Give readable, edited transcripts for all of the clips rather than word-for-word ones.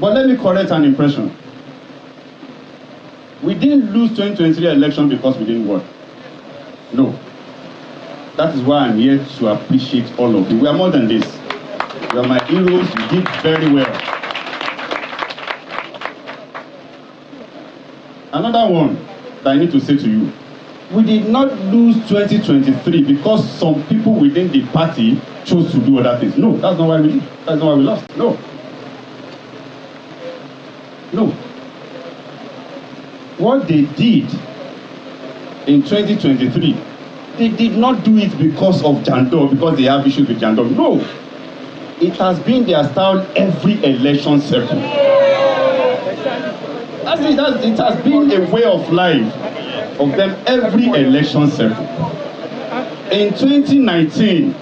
But let me correct an impression. We didn't lose 2023 election because we didn't work. No. That is why I'm here to appreciate all of you. We are more than this. You are my heroes. You did very well. Another one that I need to say to you. We did not lose 2023 because some people within the party chose to do other things. No, that's not why we lost. No. No. What they did in 2023, they did not do it because of Jandor, because they have issues with Jandor. No. It has been their style every election cycle. It has been a way of life of them every election cycle. In 2019,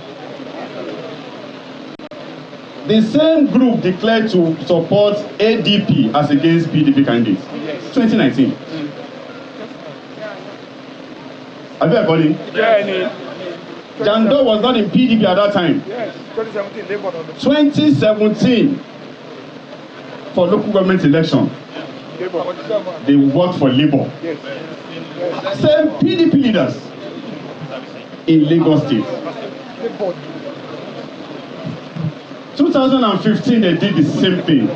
the same group declared to support ADP as against PDP candidates. 2019. Have you heard him? Jandor was not in PDP at that time. 2017, for local government election, they worked for Labour. Same PDP leaders in Lagos State. 2015, they did the same thing.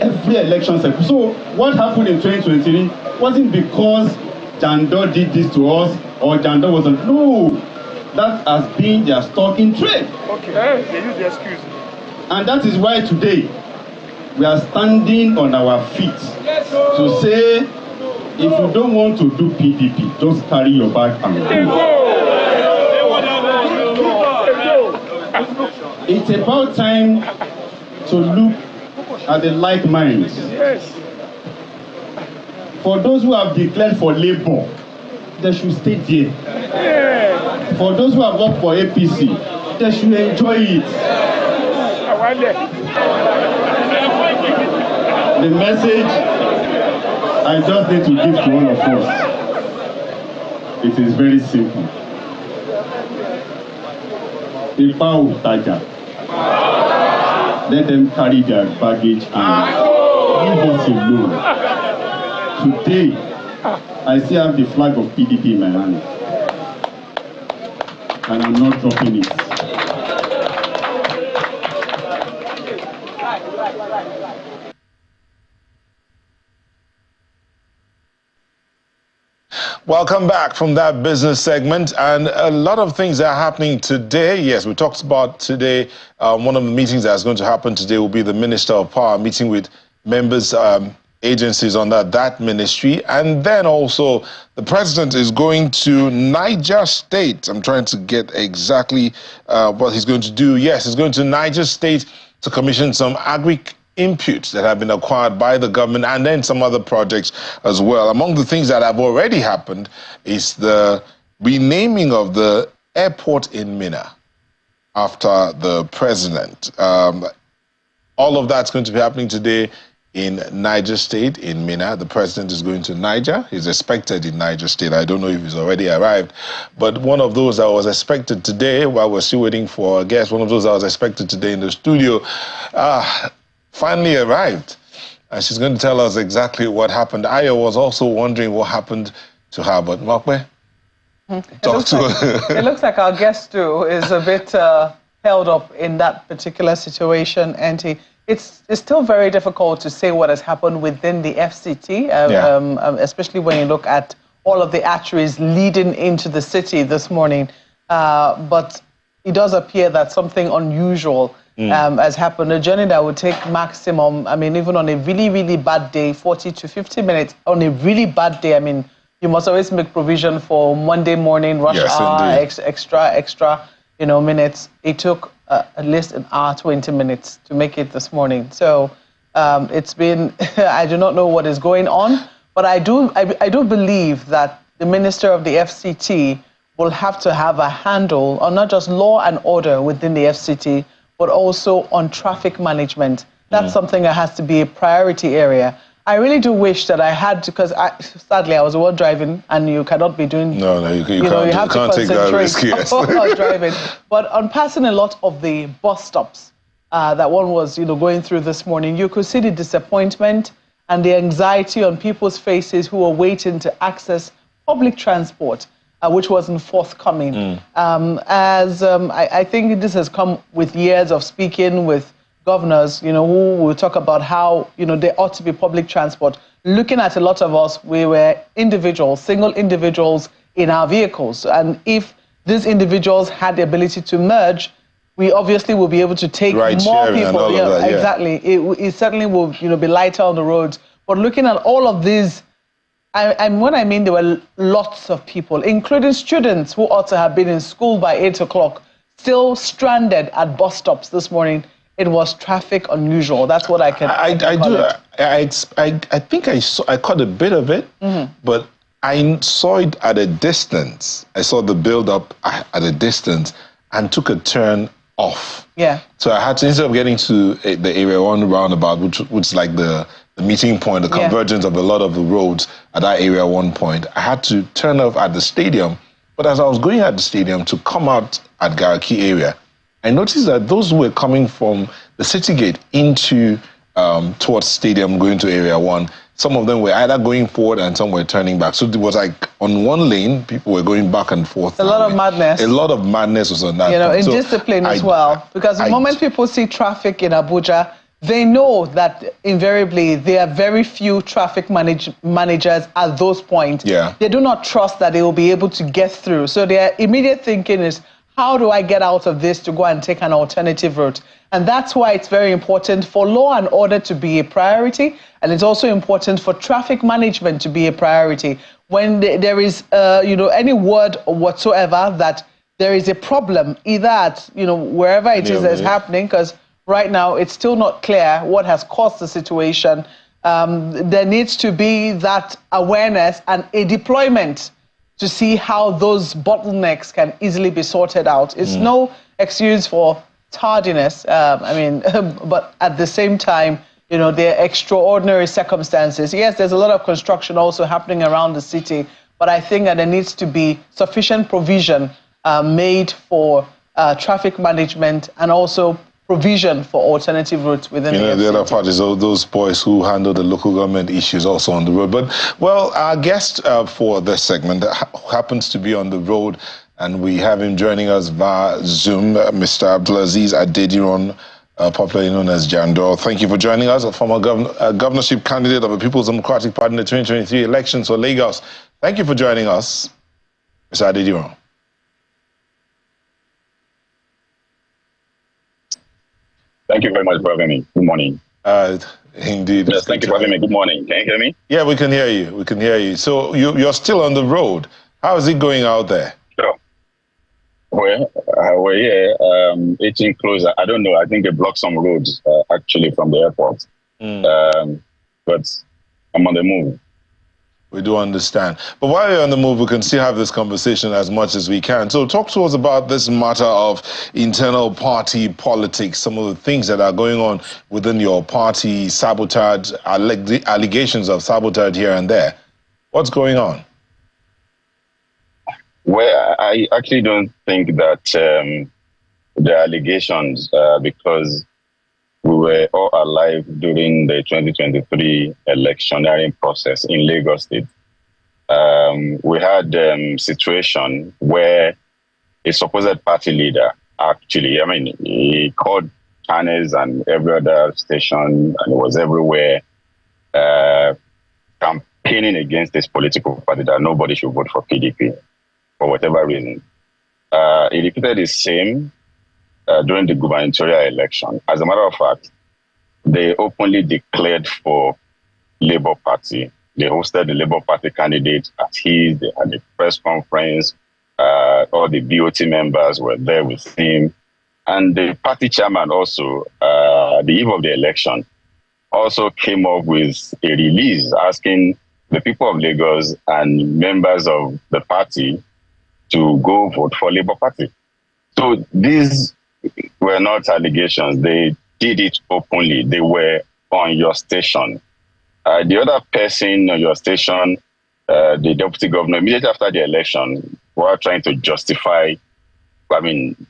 Every election cycle. So what happened in 2023 wasn't because Jandor did this to us or Jandor wasn't. No, that has been their stock in trade. Okay, they use the excuse. And that is why today we are standing on our feet to say, if you don't want to do PDP, just carry your bag and go. It's about time to look at the like minds. For those who have declared for Labour, they should stay there. For those who have worked for APC, they should enjoy it. The message I just need to give to all of us, it is very simple. Ipa Utaja. Let them carry their baggage and leave us alone. Today, I still have the flag of PDP in my hand. And I'm not dropping it. Welcome back from that business segment, and a lot of things are happening today. Yes, we talked about today. One of the meetings that's going to happen today will be the Minister of Power meeting with members, agencies under that ministry, and then also the president is going to Niger State. I'm trying to get exactly what he's going to do. Yes, he's going to Niger State to commission some inputs that have been acquired by the government and then some other projects as well. Among the things that have already happened is the renaming of the airport in Minna after the president. All of that's going to be happening today in Niger State, in Minna. The president is going to Niger. He's expected in Niger State. I don't know if he's already arrived, but one of those that was expected today, while we're still waiting for a guest, one of those that was expected today in the studio, finally arrived, and she's going to tell us exactly what happened. Ayo was also wondering what happened to her, but Makwe, talk to her. It looks like our guest too is a bit held up in that particular situation, and it's still very difficult to say what has happened within the FCT, especially when you look at all of the arteries leading into the city this morning. But it does appear that something unusual has happened. A journey that would take maximum, I mean, even on a really, really bad day, 40 to 50 minutes. On a really bad day, I mean, you must always make provision for Monday morning rush hour, extra, minutes. It took at least an hour, 20 minutes to make it this morning. So it's been, I do not know what is going on, but I do believe that the Minister of the FCT will have to have a handle on not just law and order within the FCT, but also on traffic management. That's something that has to be a priority area. I really do wish that I had, because sadly I was the one driving, and you cannot be doing. You have to concentrate on driving. But on passing a lot of the bus stops, that one was, going through this morning, you could see the disappointment and the anxiety on people's faces who were waiting to access public transport, which wasn't forthcoming. I think this has come with years of speaking with governors, who will talk about how, there ought to be public transport. Looking at a lot of us, we were individuals, single individuals in our vehicles. And if these individuals had the ability to merge, we obviously will be able to take more people. Yeah. Exactly. It certainly will, be lighter on the roads. But looking at all of these, and when I mean there were lots of people, including students who ought to have been in school by 8 o'clock, still stranded at bus stops this morning. It was traffic unusual. That's what I can. I think I caught a bit of it, but I saw it at a distance. I saw the build-up at a distance and took a turn off. Yeah. So I had to, instead of getting to the Area 1 roundabout, which is like the meeting point, the convergence of a lot of the roads at that Area 1 point, I had to turn off at the stadium. But as I was going at the stadium to come out at Garaki area, I noticed that those who were coming from the city gate into towards stadium, going to Area 1, some of them were either going forward and some were turning back. So it was like on one lane, people were going back and forth. A lot of madness. A lot of madness was on that. Indiscipline as well. Because the moment people see traffic in Abuja, they know that invariably there are very few traffic managers at those points. Yeah. They do not trust that they will be able to get through. So their immediate thinking is, how do I get out of this to go and take an alternative route? And that's why it's very important for law and order to be a priority. And it's also important for traffic management to be a priority. When there is, any word whatsoever that there is a problem, either at, wherever it is that's happening, because right now it's still not clear what has caused the situation. There needs to be that awareness and a deployment to see how those bottlenecks can easily be sorted out. It's no excuse for tardiness. But at the same time, there are extraordinary circumstances. Yes, there's a lot of construction also happening around the city, but I think that there needs to be sufficient provision made for traffic management and also provision for alternative routes within the other part is those boys who handle the local government issues also on the road. But, well, our guest for this segment happens to be on the road, and we have him joining us via Zoom, Mr. Abdulaziz Adediran, popularly known as Jandor. Thank you for joining us, a former governorship candidate of the People's Democratic Party in the 2023 elections for Lagos. Thank you for joining us, Mr. Adediran. Thank you very much for having me. Good morning. Indeed. Yes, thank you for having me. Good morning. Can you hear me? Yeah, we can hear you. We can hear you. So you're still on the road. How is it going out there? Sure. Well, we're here, edging closer. I don't know. I think they blocked some roads, actually, from the airport. But I'm on the move. We do understand. But while you're on the move, we can still have this conversation as much as we can. So talk to us about this matter of internal party politics, some of the things that are going on within your party, sabotage, allegations of sabotage here and there. What's going on? Well, I actually don't think that the allegations, because we were all alive during the 2023 electioneering process in Lagos State. We had a situation where a supposed party leader actually, he called channels and every other station, and it was everywhere, campaigning against this political party that nobody should vote for PDP for whatever reason. He repeated the same during the gubernatorial election. As a matter of fact, they openly declared for Labour Party. They hosted the Labour Party candidate at his, they had a press conference, all the BOT members were there with him. And the party chairman also, the eve of the election, also came up with a release asking the people of Lagos and members of the party to go vote for Labour Party. So these were not allegations. They did it openly. They were on your station. The other person on your station, the deputy governor, immediately after the election, were trying to justify,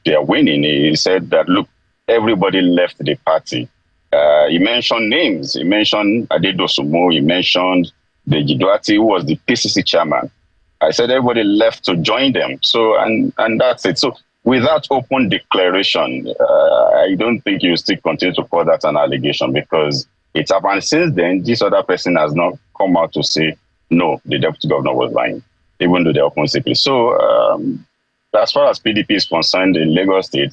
their winning. He said that, look, everybody left the party. He mentioned names. He mentioned Adedosumo. He mentioned Deji Duarte, who was the PCC chairman. I said everybody left to join them. So, and that's it. So without open declaration, I don't think you still continue to call that an allegation, because it's happened. Since then, this other person has not come out to say, no, the deputy governor was lying, even though they're open secret. So as far as PDP is concerned in Lagos State,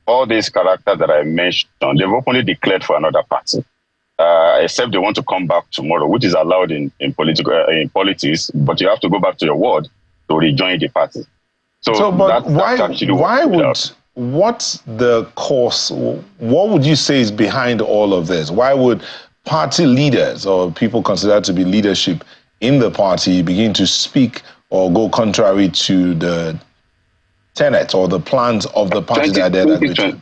all these characters that I mentioned, they've openly declared for another party, except they want to come back tomorrow, which is allowed in politics, but you have to go back to your ward to rejoin the party. So but what's the cause? What would you say is behind all of this? Why would party leaders or people considered to be leadership in the party begin to speak or go contrary to the tenets or the plans of the party that they're agreed to?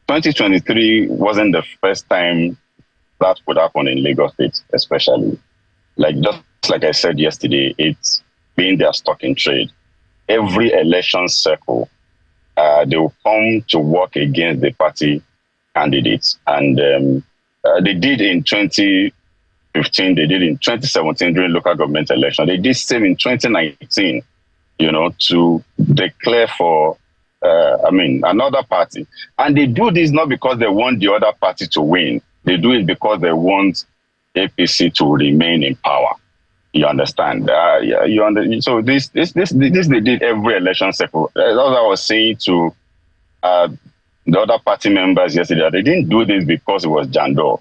2023 wasn't the first time that would happen in Lagos State, especially. Just like I said yesterday, it's been their stock in trade. Every election cycle, they will come to work against the party candidates. And they did in 2015, they did in 2017 during local government election. They did same in 2019, to declare for, another party. And they do this not because they want the other party to win. They do it because they want APC to remain in power. You understand? So this they did every election cycle. That's what I was saying to the other party members yesterday. They didn't do this because it was Jandor.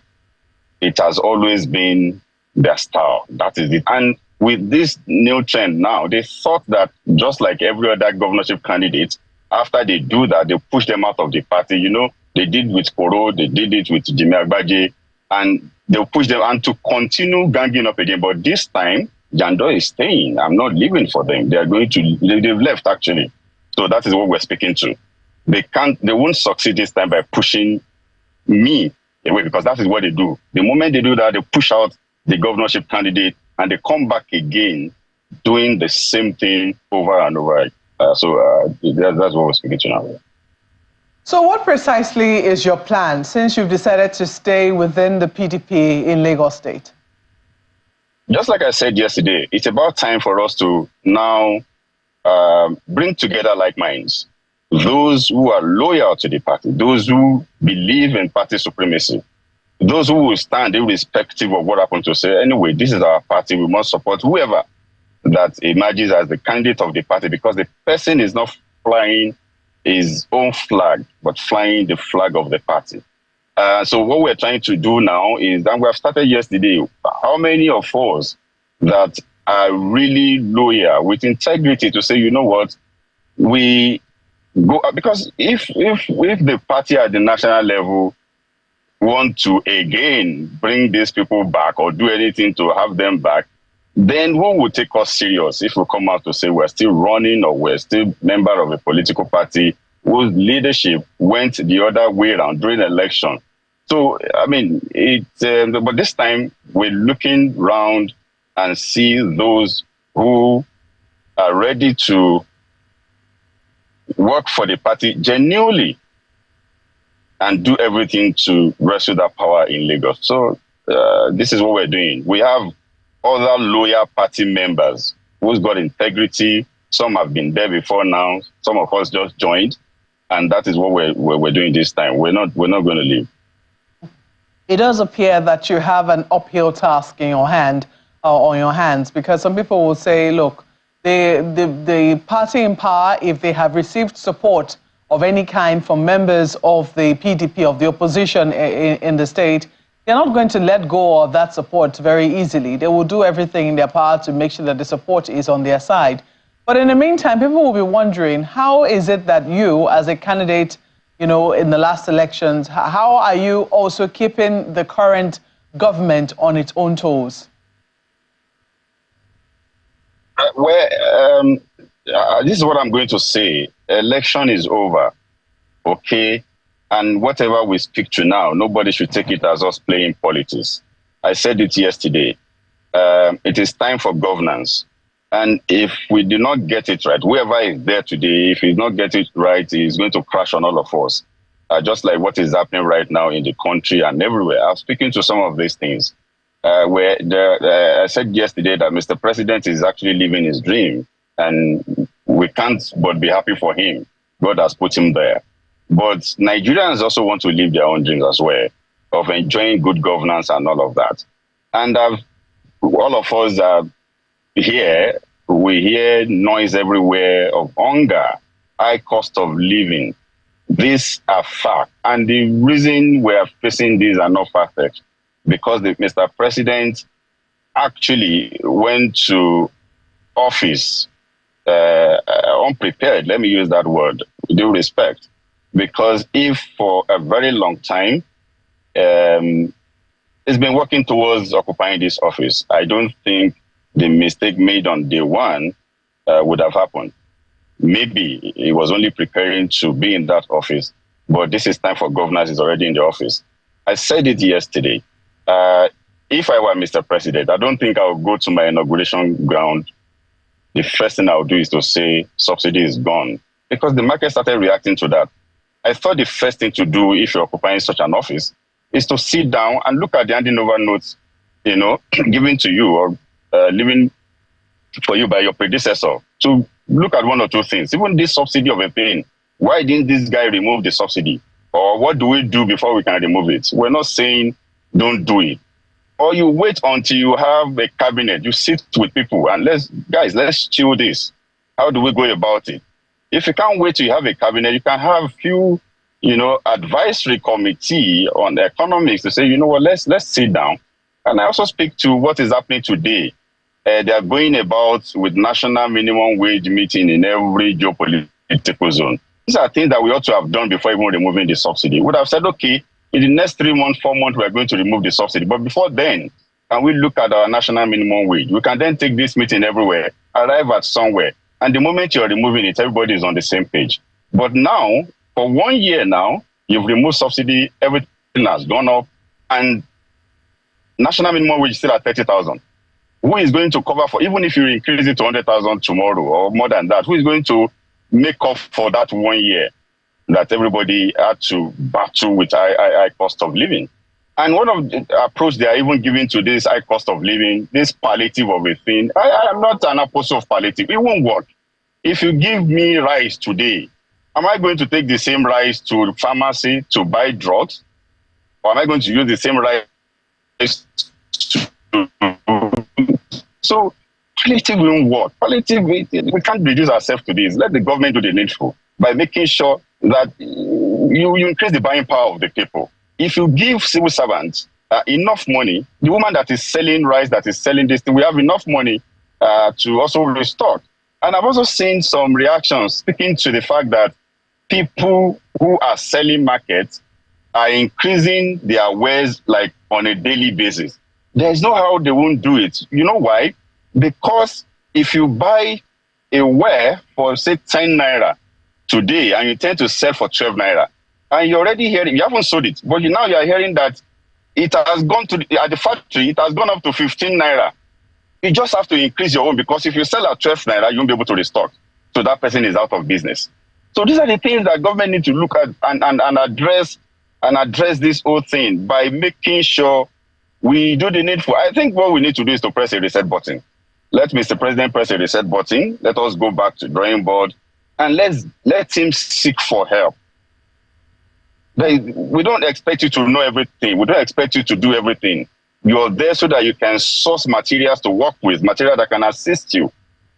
It has always been their style. That is it. And with this new trend now, they thought that just like every other governorship candidate, after they do that, they push them out of the party. They did with Koro, they did it with Jimmy Agbaje, and they'll push them and to continue ganging up again. But this time, Jandor is staying. I'm not leaving for them. They've left actually. So that is what we're speaking to. They won't succeed this time by pushing me away, because that is what they do. The moment they do that, they push out the governorship candidate and they come back again doing the same thing over and over. That's what we're speaking to now. So what precisely is your plan since you've decided to stay within the PDP in Lagos State? Just like I said yesterday, it's about time for us to now bring together like minds. Those who are loyal to the party, those who believe in party supremacy, those who will stand irrespective of what happens to say, anyway, this is our party, we must support whoever that emerges as the candidate of the party, because the person is not flying his own flag, but flying the flag of the party. So what we're trying to do now is, and we have started yesterday, how many of us that are really loyal with integrity to say, you know what, we go, because if the party at the national level want to again bring these people back or do anything to have them back, then who will take us serious if we come out to say we're still running or we're still member of a political party whose leadership went the other way around during the election? So, but this time we're looking around and see those who are ready to work for the party genuinely and do everything to wrestle that power in Lagos. So this is what we're doing. We have other loyal party members who's got integrity. Some have been there before now. Some of us just joined, and that is what we're doing this time. We're not going to leave. It does appear that you have an uphill task in your hand, on your hands, because some people will say, look, the party in power, if they have received support of any kind from members of the PDP, of the opposition in the state, they're not going to let go of that support very easily. They will do everything in their power to make sure that the support is on their side. But in the meantime, people will be wondering, how is it that you, as a candidate, in the last elections, how are you also keeping the current government on its own toes? This is what I'm going to say. Election is over, okay? And whatever we speak to now, nobody should take it as us playing politics. I said it yesterday. It is time for governance. And if we do not get it right, whoever is there today, if he does not get it right, he is going to crash on all of us. just like what is happening right now in the country and everywhere. I'm speaking to some of these things where I said yesterday that Mr. President is actually living his dream, and we can't but be happy for him. God has put him there. But Nigerians also want to live their own dreams as well, of enjoying good governance and all of that. And all of us are here, we hear noise everywhere of hunger, high cost of living. These are facts. And the reason we are facing these are not far-fetched, because Mr. President actually went to office unprepared, let me use that word, with due respect. Because if for a very long time, it's been working towards occupying this office, I don't think the mistake made on day one would have happened. Maybe he was only preparing to be in that office, but this is time for governance, he's already in the office. I said it yesterday. If I were Mr. President, I don't think I would go to my inauguration ground. The first thing I would do is to say subsidy is gone, because the market started reacting to that. I thought the first thing to do if you're occupying such an office is to sit down and look at the handing over notes, given to you or leaving for you by your predecessor, to look at one or two things. Even this subsidy of a thing, why didn't this guy remove the subsidy? Or what do we do before we can remove it? We're not saying don't do it. Or you wait until you have a cabinet, you sit with people and let's chill this. How do we go about it? If you can't wait till you have a cabinet, you can have a few, advisory committee on economics to say, let's sit down. And I also speak to what is happening today. They are going about with national minimum wage meeting in every geopolitical zone. These are things that we ought to have done before even removing the subsidy. We would have said, okay, in the next 3 months, 4 months, we are going to remove the subsidy. But before then, can we look at our national minimum wage? We can then take this meeting everywhere, arrive at somewhere. And the moment you're removing it, everybody is on the same page. But now, for 1 year now, you've removed subsidy, everything has gone up, and national minimum wage is still at 30,000. Who is going to cover for, even if you increase it to 100,000 tomorrow or more than that, who is going to make up for that 1 year that everybody had to battle with high cost of living? And one of the approach they are even giving to this high cost of living, this palliative of a thing, I am not an apostle of palliative. It won't work. If you give me rice today, am I going to take the same rice to the pharmacy to buy drugs? Or am I going to use the same rice So palliative won't work. Palliative, we can't reduce ourselves to this. Let the government do the needful by making sure that you increase the buying power of the people. If you give civil servants enough money, the woman that is selling rice, that is selling this thing, we have enough money to also restock. And I've also seen some reactions speaking to the fact that people who are selling markets are increasing their wares like on a daily basis. There's no how they won't do it. You know why? Because if you buy a ware for, say, 10 naira today and you tend to sell for 12 naira, and you're already hearing, you haven't sold it, but now you're hearing that it has gone to, at the factory, it has gone up to 15 naira. You just have to increase your own, because if you sell at 12 naira, you won't be able to restock. So that person is out of business. So these are the things that government need to look at and address this whole thing by making sure we do the needful. I think what we need to do is to press a reset button. Let Mr. President press a reset button. Let us go back to drawing board and let him seek for help. We don't expect you to know everything. We don't expect you to do everything. You're there so that you can source materials to work with, material that can assist you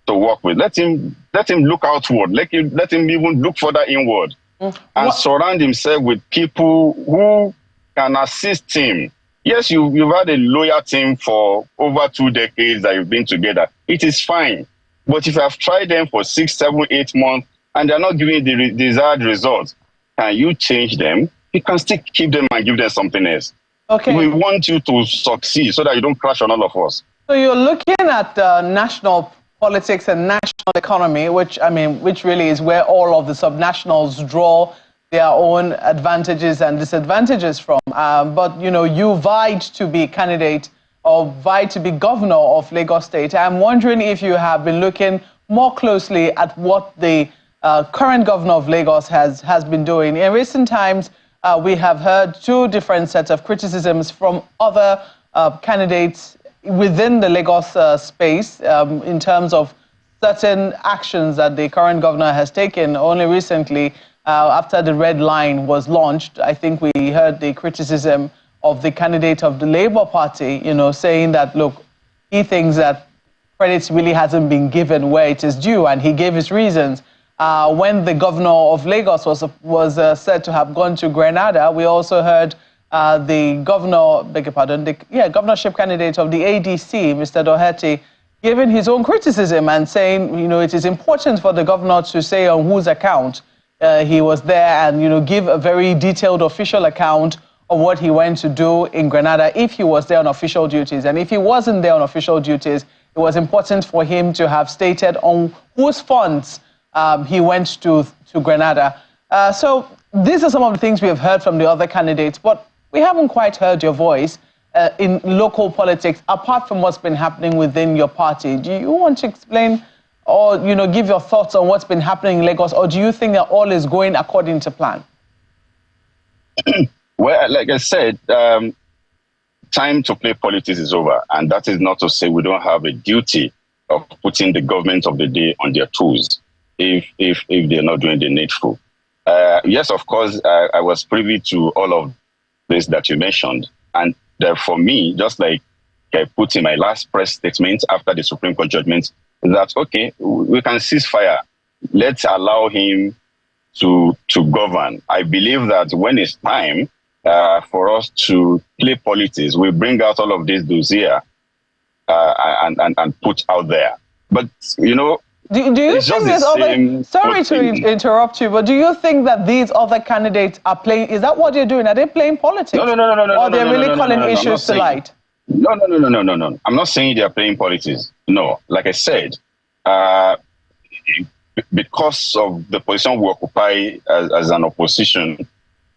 to work with. Let him look outward. Let him even look further inward and surround himself with people who can assist him. Yes, you've had a loyal team for over 2 decades that you've been together. It is fine. But if you have tried them for 6, 7, 8 months and they're not giving the desired results, can you change them? You can still keep them and give them something else. Okay. We want you to succeed so that you don't crash on all of us. So you're looking at national politics and national economy, which really is where all of the subnationals draw their own advantages and disadvantages from. But, you vied to be candidate or vied to be governor of Lagos State. I'm wondering if you have been looking more closely at what the current governor of Lagos has been doing. In recent times, we have heard two different sets of criticisms from other candidates within the Lagos space in terms of certain actions that the current governor has taken. Only recently, after the red line was launched, I think we heard the criticism of the candidate of the Labour Party, saying that, look, he thinks that credit really hasn't been given where it is due, and he gave his reasons. When the governor of Lagos was said to have gone to Grenada, we also heard the governor, governorship candidate of the ADC, Mr. Doherty, giving his own criticism and saying, it is important for the governor to say on whose account he was there and, give a very detailed official account of what he went to do in Grenada if he was there on official duties. And if he wasn't there on official duties, it was important for him to have stated on whose funds he went to Grenada. So these are some of the things we have heard from the other candidates, but we haven't quite heard your voice in local politics, apart from what's been happening within your party. Do you want to explain or, give your thoughts on what's been happening in Lagos, or do you think that all is going according to plan? Well, like I said, time to play politics is over. And that is not to say we don't have a duty of putting the government of the day on their toes if they're not doing the needful. Yes, of course, I was privy to all of this that you mentioned. And for me, just like I put in my last press statement after the Supreme Court judgment, that, okay, we can cease fire. Let's allow him to govern. I believe that when it's time for us to play politics, we bring out all of these dossier and put out there. But, do you think there's other... Sorry to interrupt you, but do you think that these other candidates are playing... Is that what they're doing? Are they playing politics? No. Or they're really calling issues to light? No. I'm not saying they're playing politics. No. Like I said, because of the position we occupy as an opposition,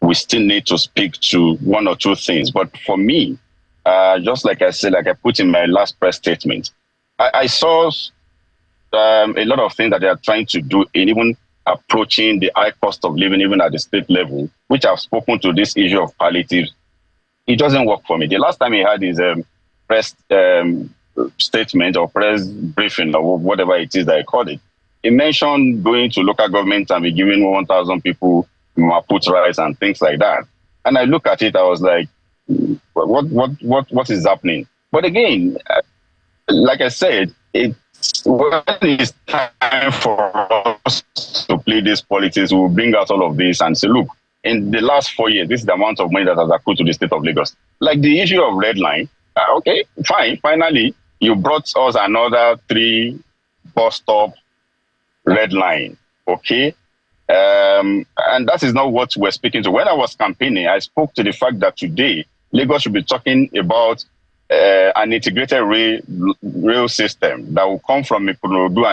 we still need to speak to one or two things. But for me, just like I said, like I put in my last press statement, I saw a lot of things that they are trying to do in even approaching the high cost of living, even at the state level, which I've spoken to this issue of palliatives. It doesn't work for me. The last time he had his press statement or press briefing or whatever it is that I call it, he mentioned going to local government and be giving 1,000 people put rice and things like that. And I look at it, I was like, what is happening? But again, like I said, when it's time for us to play this politics, we'll bring out all of this and say, look, in the last 4 years, this is the amount of money that has accrued to the state of Lagos. Like the issue of red line, okay, fine. Finally, you brought us another 3 bus stop red line, okay? And that is not what we're speaking to. When I was campaigning, I spoke to the fact that today, Lagos should be talking about an integrated rail system that will come from Ikorodu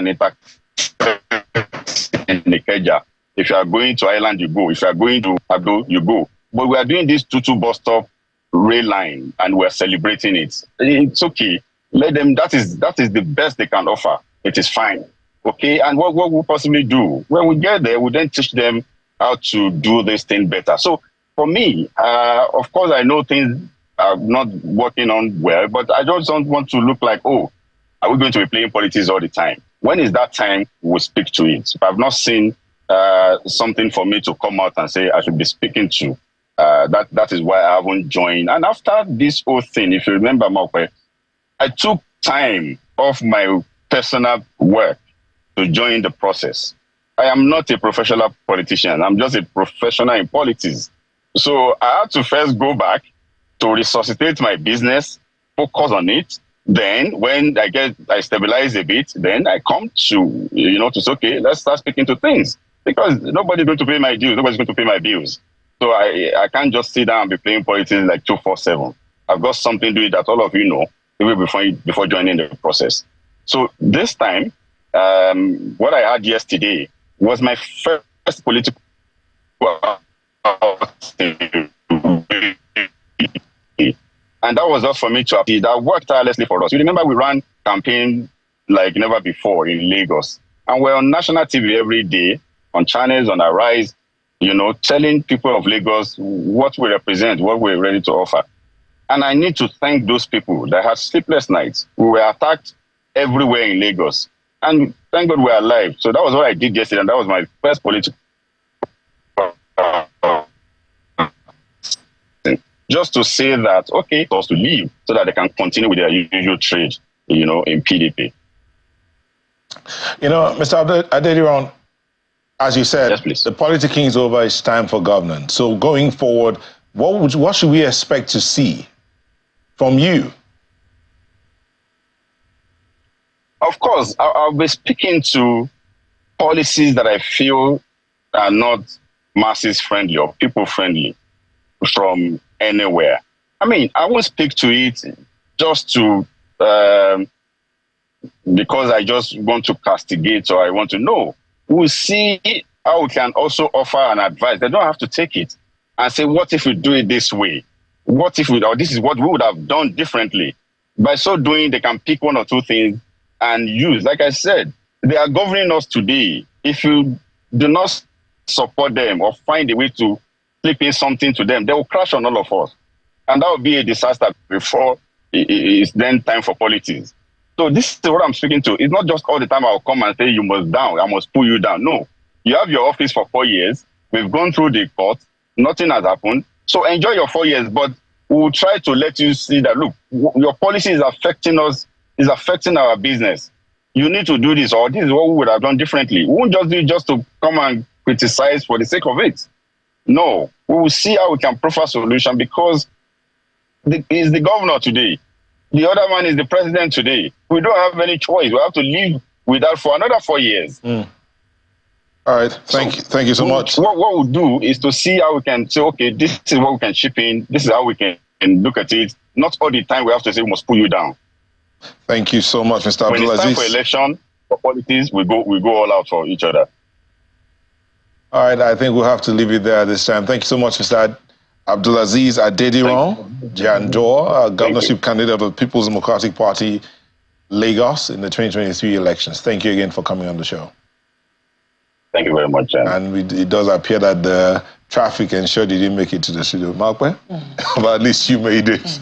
and Ikeja. If you are going to Island, you go. If you are going to Ado, you go. But we are doing this 2-2 bus stop rail line, and we're celebrating it. It's okay. Let them. That is the best they can offer. It is fine. Okay. And what we'll possibly do when we get there, we then teach them how to do this thing better. So for me, of course, I know things are not working on well, but I just don't want to look like, oh, are we going to be playing politics all the time? When is that time we'll speak to it? If I've not seen something for me to come out and say I should be speaking to, that is why I haven't joined. And after this whole thing, if you remember, Mokwe, I took time off my personal work to join the process. I am not a professional politician. I'm just a professional in politics. So I had to first go back to resuscitate my business, focus on it. Then when I stabilize a bit, then I come to, to say, okay, let's start speaking to things. Because nobody's going to pay my dues. Nobody's going to pay my bills. So I can't just sit down and be playing politics like 247. I've got something to do that all of you know, even before joining the process. So this time, what I had yesterday was my first political and that was just for me to appeal. That worked tirelessly for us. You remember we ran campaign like never before in Lagos. And we're on national TV every day, on channels, on Arise, telling people of Lagos what we represent, what we're ready to offer. And I need to thank those people that had sleepless nights. We were attacked everywhere in Lagos. And thank God we're alive. So that was what I did yesterday, and that was my first political just to say that, okay, us to leave so that they can continue with their usual trade, in PDP. Mr. Adediran, as you said, yes, the politicking is over, it's time for governance. So going forward, what should we expect to see from you? Of course, I'll be speaking to policies that I feel are not masses friendly or people friendly from anywhere. I mean, I won't speak to it just to because I just want to castigate or I want to know. We'll see how we can also offer an advice. They don't have to take it and say, what if we do it this way? What if or this is what we would have done differently? By so doing, they can pick one or two things and use. Like I said, they are governing us today. If you do not support them or find a way to slip in something to them, they will crash on all of us. And that will be a disaster before it's then time for politics. So this is what I'm speaking to. It's not just all the time I'll come and say, you must down, I must pull you down. No. You have your office for 4 years. We've gone through the court. Nothing has happened. So enjoy your 4 years, but we'll try to let you see that, look, your policy is affecting us, is affecting our business. You need to do this, or this is what we would have done differently. We won't just do it just to come and criticize for the sake of it. No, we will see how we can proffer solution, because he's the governor today. The other man is the president today. We don't have any choice. We have to live with that for another 4 years. All right. Thank you so much. What we'll do is to see how we can say, okay, this is what we can chip in. This is how we can look at it. Not all the time we have to say we must pull you down. Thank you so much, Mr. When Abdulaziz. it's time for election, for politics, we go all out for each other. All right, I think we'll have to leave it there this time. Thank you so much, Mr. Abdulaziz Adediran, Jandor, governorship candidate of the People's Democratic Party, Lagos, in the 2023 elections. Thank you again for coming on the show. Thank you very much, Jan. And it does appear that the traffic ensured you didn't make it to the studio. Markwe? But at least you made it.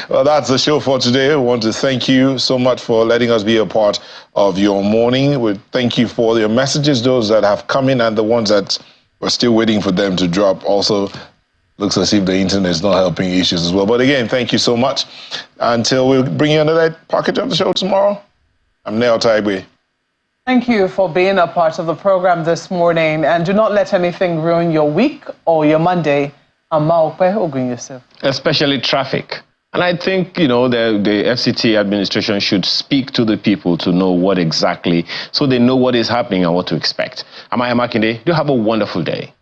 Well, that's the show for today. We want to thank you so much for letting us be a part of your morning. We thank you for your messages, those that have come in and the ones that we're still waiting for them to drop. Also, looks as if the internet is not helping issues as well. But again, thank you so much. Until we bring you another package of the show tomorrow, I'm Neo Taigwe. Thank you for being a part of the program this morning. And do not let anything ruin your week or your Monday. I'm Maokwe Ogunyosef. Especially traffic. And I think, the FCT administration should speak to the people to know what exactly, so they know what is happening and what to expect. I'm Makinde. Do have a wonderful day.